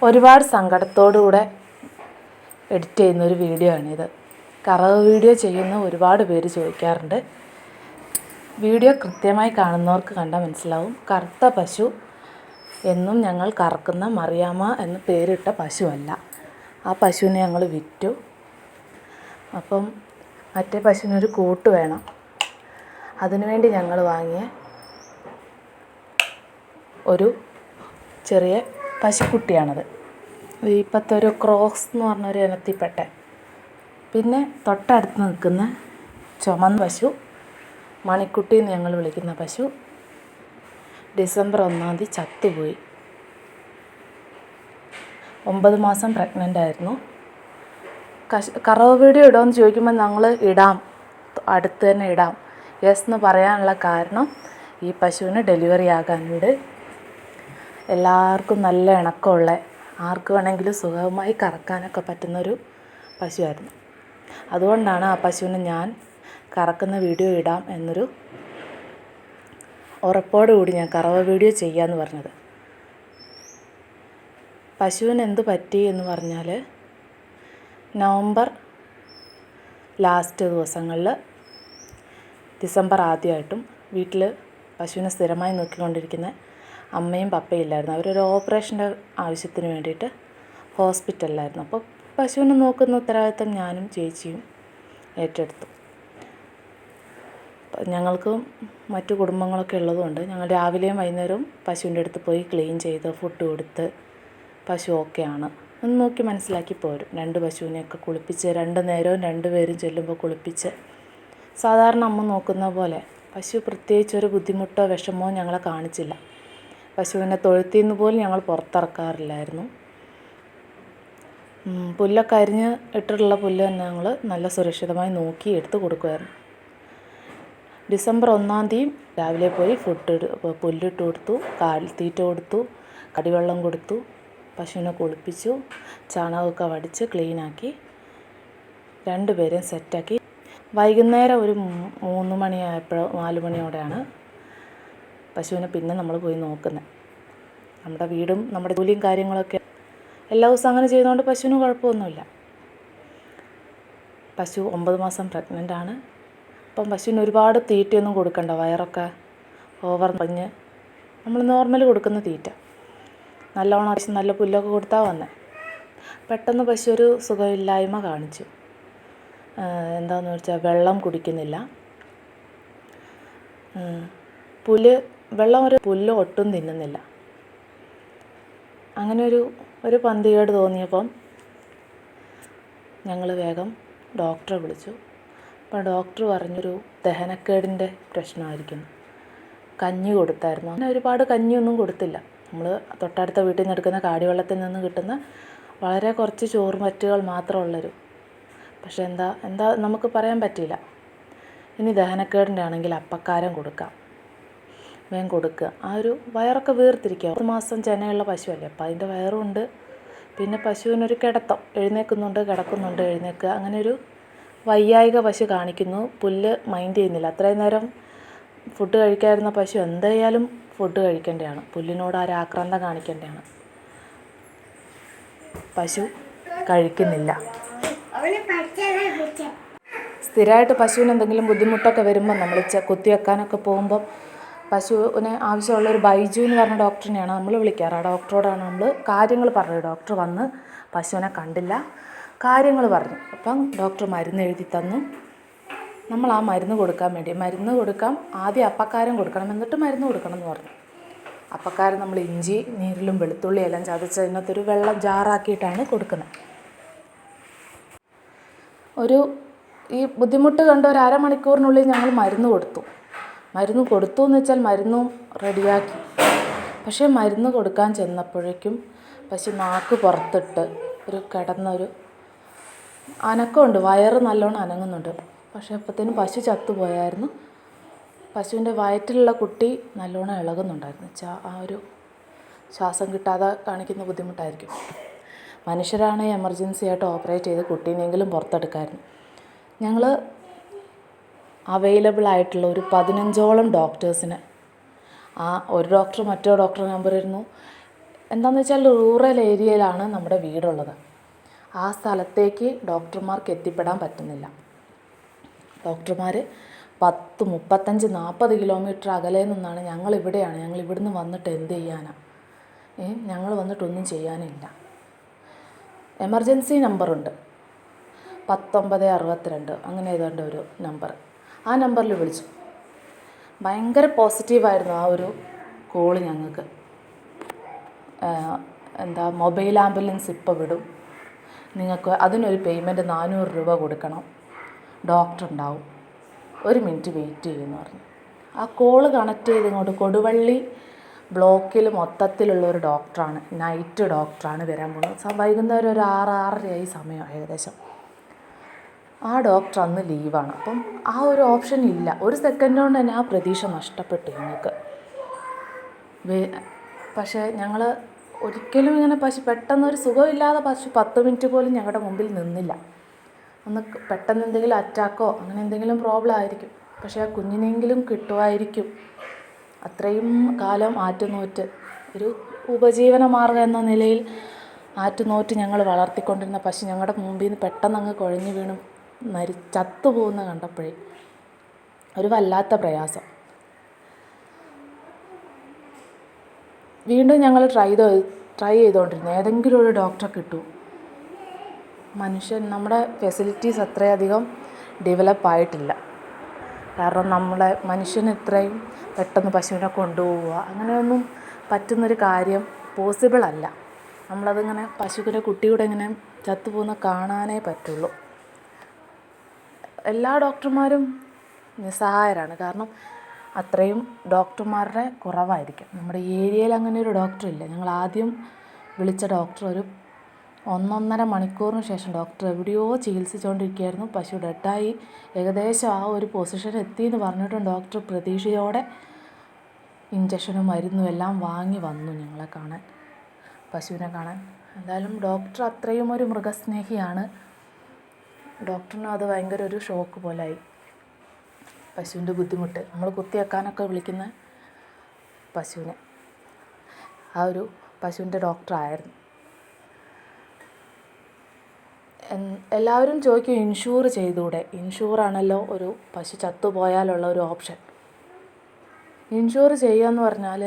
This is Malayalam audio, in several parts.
ഒരുപാട് സങ്കടത്തോടുകൂടെ എഡിറ്റ് ചെയ്യുന്നൊരു വീഡിയോ ആണിത്. കറവ് വീഡിയോ ചെയ്യുന്ന ഒരുപാട് പേര് ചോദിക്കാറുണ്ട്. വീഡിയോ കൃത്യമായി കാണുന്നവർക്ക് കണ്ടാൽ മനസ്സിലാവും. കറുത്ത പശു എന്നും ഞങ്ങൾ കറക്കുന്ന മറിയാമ്മ എന്ന് പേരിട്ട പശുവല്ല. ആ പശുവിനെ ഞങ്ങൾ വിറ്റു. അപ്പം മറ്റേ പശുവിനൊരു കൂട്ട് വേണം. അതിനുവേണ്ടി ഞങ്ങൾ വാങ്ങിയ ഒരു ചെറിയ പശുക്കുട്ടിയാണത്. ഇപ്പോഴത്തെ ഒരു ക്രോസ് എന്ന് പറഞ്ഞൊരു ഇനത്തിൽപ്പെട്ട. പിന്നെ തൊട്ടടുത്ത് നിൽക്കുന്ന ചുമന്ന പശു, മണിക്കുട്ടി എന്ന് ഞങ്ങൾ വിളിക്കുന്ന പശു, ഡിസംബർ 1 ചത്തുപോയി. 9 മാസം പ്രഗ്നൻ്റ് ആയിരുന്നു. കറവ് വീഡിയോ ഇടുമെന്ന് ചോദിക്കുമ്പോൾ ഞങ്ങൾ ഇടാം, അടുത്ത് തന്നെ ഇടാം, യെസ് എന്ന് പറയാനുള്ള കാരണം ഈ പശുവിന് ഡെലിവറി ആകാനുണ്ട്. എല്ലാവർക്കും നല്ല ഇണക്കമുള്ള, ആർക്ക് വേണമെങ്കിലും സുഖമായി കറക്കാനൊക്കെ പറ്റുന്നൊരു പശുവായിരുന്നു. അതുകൊണ്ടാണ് ആ പശുവിന് ഞാൻ കറക്കുന്ന വീഡിയോ ഇടാം എന്നൊരു ഉറപ്പോടുകൂടി ഞാൻ കറവ വീഡിയോ ചെയ്യാമെന്ന് പറഞ്ഞത്. പശുവിന് എന്ത് പറ്റി എന്ന് പറഞ്ഞാൽ, നവംബർ ലാസ്റ്റ് ദിവസങ്ങളിൽ ഡിസംബർ ആദ്യമായിട്ടും വീട്ടിൽ പശുവിനെ സ്ഥിരമായി നോക്കിക്കൊണ്ടിരിക്കുന്ന അമ്മയും പപ്പയും ഇല്ലായിരുന്നു. അവരൊരു ഓപ്പറേഷൻ്റെ ആവശ്യത്തിന് വേണ്ടിയിട്ട് ഹോസ്പിറ്റലിലായിരുന്നു. അപ്പോൾ പശുവിനെ നോക്കുന്ന ഉത്തരവാദിത്തം ഞാനും ചേച്ചിയും ഏറ്റെടുത്തു. ഞങ്ങൾക്ക് മറ്റു കുടുംബങ്ങളൊക്കെ ഉള്ളതുകൊണ്ട് ഞങ്ങൾ രാവിലെയും വൈകുന്നേരവും പശുവിൻ്റെ അടുത്ത് പോയി ക്ലീൻ ചെയ്ത് ഫുഡ് കൊടുത്ത് പശു ഓക്കെയാണ് എന്ന് നോക്കി മനസ്സിലാക്കി പോരും. 2 പശുവിനെയൊക്കെ കുളിപ്പിച്ച് 2 നേരവും 2 പേരും ചെല്ലുമ്പോൾ കുളിപ്പിച്ച് സാധാരണ അമ്മ നോക്കുന്ന പോലെ. പശു പ്രത്യേകിച്ചൊരു ബുദ്ധിമുട്ടോ വിഷമോ ഞങ്ങളെ കാണിച്ചില്ല. പശുവിനെ തൊഴുത്തിൽ നിന്ന് പോലും ഞങ്ങൾ പുറത്തിറക്കാറില്ലായിരുന്നു. പുല്ലൊക്കെ അരിഞ്ഞ് ഇട്ടിട്ടുള്ള പുല്ല് തന്നെ ഞങ്ങൾ നല്ല സുരക്ഷിതമായി നോക്കി എടുത്ത് കൊടുക്കുമായിരുന്നു. ഡിസംബർ 1 രാവിലെ പോയി പുല്ലിട്ട് കൊടുത്തു, കാലിത്തീറ്റ കൊടുത്തു, കടിവെള്ളം കൊടുത്തു, പശുവിനെ കുളിപ്പിച്ചു, ചാണകമൊക്കെ വടിച്ച് ക്ലീനാക്കി 2 പേരെയും സെറ്റാക്കി. വൈകുന്നേരം ഒരു 3 മണിയായപ്പോഴോ 4 മണിയോടെയാണ് പശുവിനെ പിന്നെ നമ്മൾ പോയി നോക്കുന്നത്. നമ്മുടെ വീടും നമ്മുടെ ജോലിയും കാര്യങ്ങളൊക്കെ എല്ലാ ദിവസവും അങ്ങനെ ചെയ്യുന്നതുകൊണ്ട് പശുവിന് കുഴപ്പമൊന്നുമില്ല. പശു 9 മാസം പ്രഗ്നൻ്റ് ആണ്. അപ്പം പശുവിന് ഒരുപാട് തീറ്റയൊന്നും കൊടുക്കണ്ട. വയറൊക്കെ ഓവർ പറഞ്ഞ് നമ്മൾ നോർമൽ കൊടുക്കുന്ന തീറ്റ നല്ലോണം അത്യാവശ്യം നല്ല പുല്ലൊക്കെ കൊടുത്താൽ വന്നേ. പെട്ടെന്ന് പശു ഒരു സുഖമില്ലായ്മ കാണിച്ചു. എന്താണെന്ന് വെച്ചാൽ വെള്ളം കുടിക്കുന്നില്ല. പുല്ല് ഒട്ടും തിന്നുന്നില്ല. അങ്ങനെ ഒരു പന്തികേട് തോന്നിയപ്പം ഞങ്ങൾ വേഗം ഡോക്ടറെ വിളിച്ചു. അപ്പോൾ ഡോക്ടർ പറഞ്ഞൊരു ദഹനക്കേടിൻ്റെ പ്രശ്നമായിരിക്കുന്നു. കഞ്ഞി കൊടുത്തായിരുന്നു. അങ്ങനെ ഒരുപാട് കഞ്ഞിയൊന്നും കൊടുത്തില്ല. നമ്മൾ തൊട്ടടുത്ത വീട്ടിൽ നിന്ന് എടുക്കുന്ന കാടിവെള്ളത്തിൽ നിന്ന് കിട്ടുന്ന വളരെ കുറച്ച് ചോറ് മറ്റുകൾ മാത്രമുള്ളൊരു. പക്ഷെ എന്താ നമുക്ക് പറയാൻ പറ്റില്ല. ഇനി ദഹനക്കേടിൻ്റെ ആണെങ്കിൽ അപ്പക്കാരം കൊടുക്കാം, വേഗം കൊടുക്കുക. ആ ഒരു വയറൊക്കെ വീർത്തിരിക്കുക. 10 മാസം ചെനയുള്ള പശുവല്ലേ, അപ്പം അതിൻ്റെ വയറുമുണ്ട്. പിന്നെ പശുവിനൊരു കിടത്തം, എഴുന്നേൽക്കുന്നുണ്ട്, കിടക്കുന്നുണ്ട്, എഴുന്നേൽക്കുക, അങ്ങനെ ഒരു വയ്യായിക പശു കാണിക്കുന്നു. പുല്ല് മൈൻഡ് ചെയ്യുന്നില്ല. അത്രയും നേരം ഫുഡ് കഴിക്കാതിരുന്ന പശു എന്തായാലും ഫുഡ് കഴിക്കേണ്ടതാണ്. പുല്ലിനോട് ആ ആക്രാന്തം കാണിക്കേണ്ടതാണ്. പശു കഴിക്കുന്നില്ല. സ്ഥിരമായിട്ട് പശുവിന് എന്തെങ്കിലും ബുദ്ധിമുട്ടൊക്കെ വരുമ്പോൾ നമ്മൾ കുത്തിവെക്കാനൊക്കെ പോകുമ്പം പശുവിന് ആവശ്യമുള്ളൊരു ബൈജു എന്ന് പറഞ്ഞ ഡോക്ടറിനെയാണ് നമ്മൾ വിളിക്കാറ്. ആ ഡോക്ടറോടാണ് നമ്മൾ കാര്യങ്ങൾ പറഞ്ഞത്. ഡോക്ടർ വന്ന് പശുവിനെ കണ്ടില്ല, കാര്യങ്ങൾ പറഞ്ഞു. അപ്പം ഡോക്ടർ മരുന്ന് എഴുതി തന്നു. നമ്മൾ ആ മരുന്ന് കൊടുക്കാൻ വേണ്ടി ആദ്യം അപ്പക്കാരം കൊടുക്കണം, എന്നിട്ട് മരുന്ന് കൊടുക്കണം എന്ന് പറഞ്ഞു. അപ്പക്കാരം നമ്മൾ ഇഞ്ചി നീരിലും വെളുത്തുള്ളി എല്ലാം ചതച്ച് അതിനകത്തൊരു വെള്ളം ജാറാക്കിയിട്ടാണ് കൊടുക്കുന്നത്. ഈ ബുദ്ധിമുട്ട് കണ്ട ഒരു അരമണിക്കൂറിനുള്ളിൽ ഞങ്ങൾ മരുന്ന് കൊടുത്തു എന്ന് വെച്ചാൽ മരുന്നും റെഡിയാക്കി. പക്ഷേ മരുന്ന് കൊടുക്കാൻ ചെന്നപ്പോഴേക്കും പശു നാക്ക് പുറത്തിട്ട് കിടന്നൊരു അനക്കമുണ്ട്, വയറ് നല്ലോണം അനങ്ങുന്നുണ്ട്. പക്ഷേ അപ്പോഴത്തേനും പശു ചത്തുപോയായിരുന്നു. പശുവിൻ്റെ വയറ്റിലുള്ള കുട്ടി നല്ലോണം ഇളകുന്നുണ്ടായിരുന്നു. ആ ഒരു ശ്വാസം കിട്ടാതെ കാണിക്കുന്ന ബുദ്ധിമുട്ടായിരിക്കും. മനുഷ്യരാണ് എമർജൻസി ആയിട്ട് ഓപ്പറേറ്റ് ചെയ്ത് കുട്ടീനെങ്കിലും പുറത്തെടുക്കാമായിരുന്നു. ഞങ്ങൾ അവൈലബിൾ ആയിട്ടുള്ള ഒരു 15ഓളം ഡോക്ടേഴ്സിനെ, ഒരു ഡോക്ടർ മറ്റൊരു ഡോക്ടറെ നമ്പർ തരുന്നു, എന്താണെന്ന് വെച്ചാൽ റൂറൽ ഏരിയയിലാണ് നമ്മുടെ വീടുള്ളത്. ആ സ്ഥലത്തേക്ക് ഡോക്ടർമാർക്ക് എത്തിപ്പെടാൻ പറ്റുന്നില്ല. ഡോക്ടർമാർ 10, 35, 40 കിലോമീറ്റർ അകലെ നിന്നാണ്. ഞങ്ങളിവിടെയാണ്. ഞങ്ങൾ ഇവിടുന്ന് വന്നിട്ട് എന്ത് ചെയ്യാനാണ്? ഞങ്ങൾ വന്നിട്ടൊന്നും ചെയ്യാനില്ല. എമർജൻസി നമ്പറുണ്ട്, 1962 അങ്ങനെ ഏതാണ്ട് ഒരു നമ്പർ. ആ നമ്പറിൽ വിളിച്ചു. ഭയങ്കര പോസിറ്റീവായിരുന്നു ആ ഒരു കോള് ഞങ്ങൾക്ക്. മൊബൈൽ ആംബുലൻസ് ഇപ്പോൾ വിടും, നിങ്ങൾക്ക് അതിനൊരു പേയ്മെൻറ്റ് 400 രൂപ കൊടുക്കണം, ഡോക്ടർ ഉണ്ടാവും, 1 മിനിറ്റ് വെയിറ്റ് ചെയ്യുമെന്ന് പറഞ്ഞു. ആ കോള് കണക്ട് ചെയ്ത് ഇങ്ങോട്ട് കൊടുവള്ളി ബ്ലോക്കിൽ മൊത്തത്തിലുള്ള ഒരു ഡോക്ടറാണ്, നൈറ്റ് ഡോക്ടറാണ് വരാൻ പോകുന്നത്. വൈകുന്നേരം ഒരു 6-6:30 സമയം ഏകദേശം. ആ ഡോക്ടർ അന്ന് ലീവാണ്. അപ്പം ആ ഒരു ഓപ്ഷൻ ഇല്ല. ഒരു സെക്കൻഡ് കൊണ്ട് തന്നെ ആ പ്രതീക്ഷ നഷ്ടപ്പെട്ടു ഞങ്ങൾക്ക്. പക്ഷേ ഞങ്ങൾ ഒരിക്കലും ഇങ്ങനെ പെട്ടെന്നൊരു സുഖമില്ലാതെ 10 മിനിറ്റ് പോലും ഞങ്ങളുടെ മുമ്പിൽ നിന്നില്ല. ഒന്ന് പെട്ടെന്ന് എന്തെങ്കിലും അറ്റാക്കോ അങ്ങനെ എന്തെങ്കിലും പ്രോബ്ലം ആയിരിക്കും. പക്ഷേ ആ കുഞ്ഞിനെങ്കിലും കിട്ടുമായിരിക്കും. അത്രയും കാലം ആറ്റുനോറ്റ് ഒരു ഉപജീവന മാർഗ്ഗം എന്ന നിലയിൽ ആറ്റുനോറ്റ് ഞങ്ങൾ വളർത്തിക്കൊണ്ടിരുന്ന പശു ഞങ്ങളുടെ മുമ്പിൽ നിന്ന് പെട്ടെന്ന് അങ്ങ് കുഴഞ്ഞു വീണു ചത്തുപോകുന്ന കണ്ടപ്പോഴേ ഒരു വല്ലാത്ത പ്രയാസം. വീണ്ടും ഞങ്ങൾ ട്രൈ ചെയ്തുകൊണ്ടിരുന്നു, ഏതെങ്കിലും ഒരു ഡോക്ടറെ കിട്ടും. നമ്മുടെ ഫെസിലിറ്റീസ് അത്രയധികം ഡെവലപ്പായിട്ടില്ല. കാരണം മനുഷ്യന് ഇത്രയും പെട്ടെന്ന് പശുവിനെ കൊണ്ടുപോവുക അങ്ങനെയൊന്നും പറ്റുന്നൊരു കാര്യം പോസിബിളല്ല. നമ്മളതിങ്ങനെ പശുവിൻ്റെ കുട്ടിയുടെ ഇങ്ങനെ ചത്തുപോകുന്ന കാണാനേ പറ്റുള്ളൂ. എല്ലാ ഡോക്ടർമാരും നിസ്സഹായരാണ്. കാരണം അത്രയും ഡോക്ടർമാരുടെ കുറവായിരിക്കും. നമ്മുടെ ഏരിയയിൽ അങ്ങനെ ഒരു ഡോക്ടറില്ല. ഞങ്ങൾ ആദ്യം വിളിച്ച ഡോക്ടർ ഒരു 1.5 മണിക്കൂറിന് ശേഷം ഡോക്ടർ എവിടെയോ ചികിത്സിച്ചുകൊണ്ടിരിക്കുകയായിരുന്നു. പശു ഡെഡായി ഏകദേശം ആ ഒരു പൊസിഷൻ എത്തിയെന്ന് പറഞ്ഞിട്ടും ഡോക്ടർ പ്രതീക്ഷയോടെ ഇഞ്ചക്ഷനും മരുന്നും എല്ലാം വാങ്ങി വന്നു ഞങ്ങളെ കാണാൻ, പശുവിനെ കാണാൻ. എന്തായാലും ഡോക്ടർ അത്രയും ഒരു മൃഗസ്നേഹിയാണ്. ഡോക്ടറിനും അത് ഭയങ്കര ഒരു ഷോക്ക് പോലായി. പശുവിൻ്റെ ബുദ്ധിമുട്ട് നമ്മൾ കുത്തിവെക്കാനൊക്കെ വിളിക്കുന്ന പശുവിനെ ആ ഒരു പശുവിൻ്റെ ഡോക്ടറായിരുന്നു. എല്ലാവരും ചോദിക്കും ഇൻഷൂർ ചെയ്തുകൂടെ? ഇൻഷൂറാണല്ലോ ഒരു പശു ചത്തുപോയാലുള്ള ഒരു ഓപ്ഷൻ. ഇൻഷൂർ ചെയ്യുകയെന്ന് പറഞ്ഞാൽ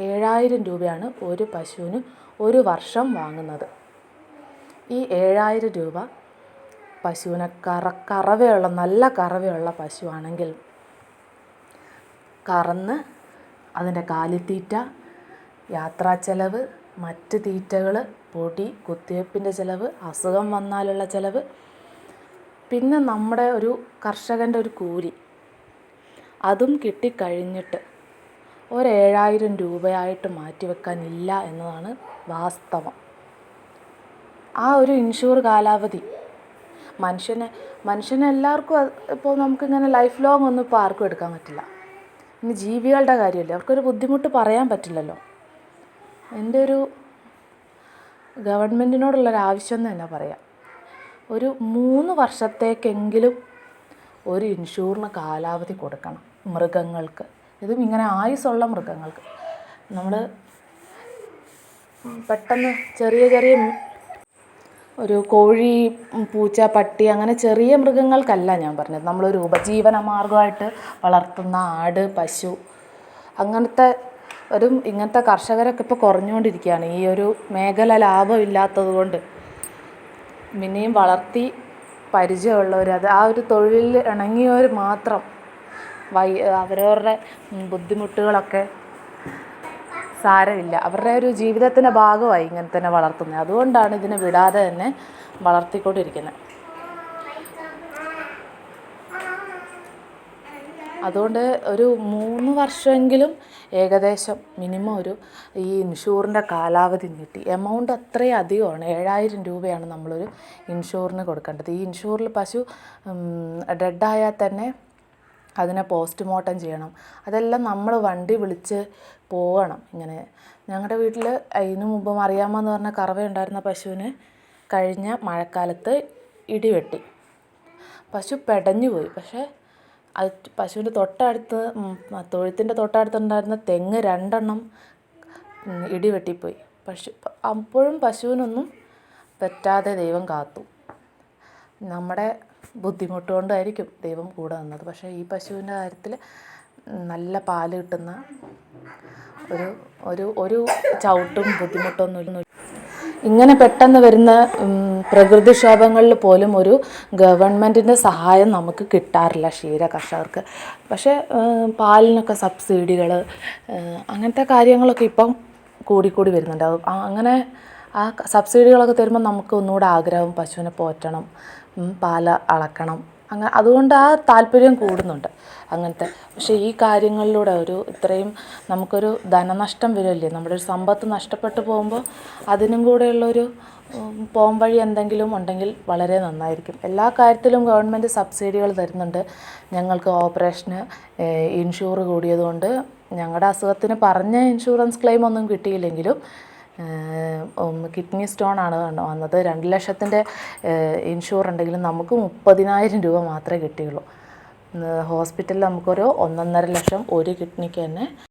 7000 രൂപയാണ് ഒരു പശുവിന് ഒരു വർഷം വാങ്ങുന്നത്. ഈ 7000 രൂപ പശുവിനെ കറവയുള്ള നല്ല കറവയുള്ള പശുവാണെങ്കിൽ കറന്ന് അതിൻ്റെ കാലിത്തീറ്റ, യാത്രാ ചെലവ്, മറ്റ് തീറ്റകൾ, പൊടി, കുത്തിവെപ്പിൻ്റെ ചിലവ്, അസുഖം വന്നാലുള്ള ചിലവ്, പിന്നെ നമ്മുടെ ഒരു കർഷകൻ്റെ ഒരു കൂലി, അതും കിട്ടിക്കഴിഞ്ഞിട്ട് 7000 രൂപയായിട്ട് മാറ്റിവെക്കാനില്ല എന്നതാണ് വാസ്തവം. ആ ഒരു ഇൻഷൂർ കാലാവധി മനുഷ്യനെ എല്ലാവർക്കും ഇപ്പോൾ നമുക്കിങ്ങനെ ലൈഫ് ലോങ് ഒന്നും ഇപ്പോൾ ആർക്കും എടുക്കാൻ പറ്റില്ല. ഇനി ജീവികളുടെ കാര്യമല്ലേ, അവർക്കൊരു ബുദ്ധിമുട്ട് പറയാൻ പറ്റില്ലല്ലോ. എൻ്റെ ഒരു ഗവൺമെൻറ്റിനോടുള്ളൊരാവശ്യം എന്ന് തന്നെ പറയാം, ഒരു 3 വർഷത്തേക്കെങ്കിലും ഒരു ഇൻഷൂറിന് കാലാവധി കൊടുക്കണം മൃഗങ്ങൾക്ക്. ഇതും ഇങ്ങനെ ആയുസ്സുള്ള മൃഗങ്ങൾക്ക്. നമ്മൾ പെട്ടെന്ന് ചെറിയ ഒരു കോഴി, പൂച്ച, പട്ടി അങ്ങനെ ചെറിയ മൃഗങ്ങൾക്കല്ല ഞാൻ പറഞ്ഞത്. നമ്മളൊരു ഉപജീവന മാർഗമായിട്ട് വളർത്തുന്ന ആട്, പശു ഇങ്ങനത്തെ കർഷകരൊക്കെ ഇപ്പോൾ കുറഞ്ഞുകൊണ്ടിരിക്കുകയാണ്. ഈ ഒരു മേഖല ലാഭമില്ലാത്തത് കൊണ്ട് പിന്നെയും വളർത്തി പരിചയമുള്ളവർ, ആ ഒരു തൊഴിലിൽ ഇണങ്ങിയവർ മാത്രം അവരവരുടെ ബുദ്ധിമുട്ടുകളൊക്കെ സാരമില്ല, അവരുടെ ഒരു ജീവിതത്തിൻ്റെ ഭാഗമായി ഇങ്ങനെ തന്നെ വളർത്തുന്നത്. അതുകൊണ്ടാണ് ഇതിനെ വിടാതെ തന്നെ വളർത്തിക്കൊണ്ടിരിക്കുന്നത്. അതുകൊണ്ട് ഒരു 3 വർഷമെങ്കിലും ഏകദേശം മിനിമം ഈ ഇൻഷൂറിൻ്റെ കാലാവധി നീട്ടി. എമൗണ്ട് അത്രയും അധികമാണ്. 7000 രൂപയാണ് നമ്മളൊരു ഇൻഷൂറിന് കൊടുക്കേണ്ടത്. ഈ ഇൻഷൂറിൽ പശു ഡെഡായാൽ തന്നെ അതിനെ പോസ്റ്റ്മോർട്ടം ചെയ്യണം. അതെല്ലാം നമ്മൾ വണ്ടി വിളിച്ച് പോകണം. ഇങ്ങനെ ഞങ്ങളുടെ വീട്ടിൽ അതിന് മുമ്പ് മറിയാമ്മ എന്ന് പറഞ്ഞ കറവയുണ്ടായിരുന്ന പശുവിന് കഴിഞ്ഞ മഴക്കാലത്ത് ഇടിവെട്ടി, പശു പെടഞ്ഞു പോയി. പക്ഷേ പശുവിൻ്റെ തൊട്ടടുത്ത് തൊഴുത്തിൻ്റെ തൊട്ടടുത്തുണ്ടായിരുന്ന തെങ്ങ് 2 ഇടിവെട്ടിപ്പോയി. അപ്പോഴും പശുവിനൊന്നും പറ്റാതെ ദൈവം കാത്തു. നമ്മുടെ ബുദ്ധിമുട്ട് കൊണ്ടായിരിക്കും ദൈവം കൂടെ നിന്നത്. പക്ഷേ ഈ പശുവിൻ്റെ കാര്യത്തിൽ നല്ല പാല് കിട്ടുന്ന ഒരു ഒരു ഒരു ചവിട്ടും ബുദ്ധിമുട്ടൊന്നും ഇങ്ങനെ പെട്ടെന്ന് വരുന്ന പ്രകൃതിക്ഷോഭങ്ങളിൽ പോലും ഒരു ഗവൺമെൻറ്റിൻ്റെ സഹായം നമുക്ക് കിട്ടാറില്ല ക്ഷീര കർഷകർക്ക്. പക്ഷേ പാലിനൊക്കെ സബ്സിഡികൾ അങ്ങനത്തെ കാര്യങ്ങളൊക്കെ ഇപ്പം കൂടിക്കൂടി വരുന്നുണ്ടാവും. അങ്ങനെ ആ സബ്സിഡികളൊക്കെ തരുമ്പോൾ നമുക്ക് ഒന്നുകൂടെ ആഗ്രഹം പശുവിനെ പോറ്റണം, പാൽ അളക്കണം, അതുകൊണ്ട് ആ താല്പര്യം കൂടുന്നുണ്ട് അങ്ങനത്തെ. പക്ഷേ ഈ കാര്യങ്ങളിലൂടെ ഇത്രയും നമുക്കൊരു ധനനഷ്ടം വരുമല്ലേ, നമ്മുടെ ഒരു സമ്പത്ത് നഷ്ടപ്പെട്ടു പോകുമ്പോൾ അതിനും കൂടെയുള്ളൊരു പോം വഴി എന്തെങ്കിലും ഉണ്ടെങ്കിൽ വളരെ നന്നായിരിക്കും. എല്ലാ കാര്യത്തിലും ഗവൺമെൻറ് സബ്സിഡികൾ തരുന്നുണ്ട്. ഞങ്ങൾക്ക് ഓപ്പറേഷന് ഇൻഷൂർ കൂടിയതുകൊണ്ട് ഞങ്ങളുടെ അസുഖത്തിന് പറഞ്ഞ ഇൻഷുറൻസ് ക്ലെയിം ഒന്നും കിട്ടിയില്ലെങ്കിലും കിഡ്നി സ്റ്റോണാണ് വന്നത്. 2 ലക്ഷത്തിൻ്റെ ഇൻഷൂർ ഉണ്ടെങ്കിലും നമുക്ക് 30,000 രൂപ മാത്രമേ കിട്ടിയുള്ളൂ. ഹോസ്പിറ്റലിൽ നമുക്കൊരു 1.5 ലക്ഷം ഒരു കിഡ്നിക്ക് തന്നെ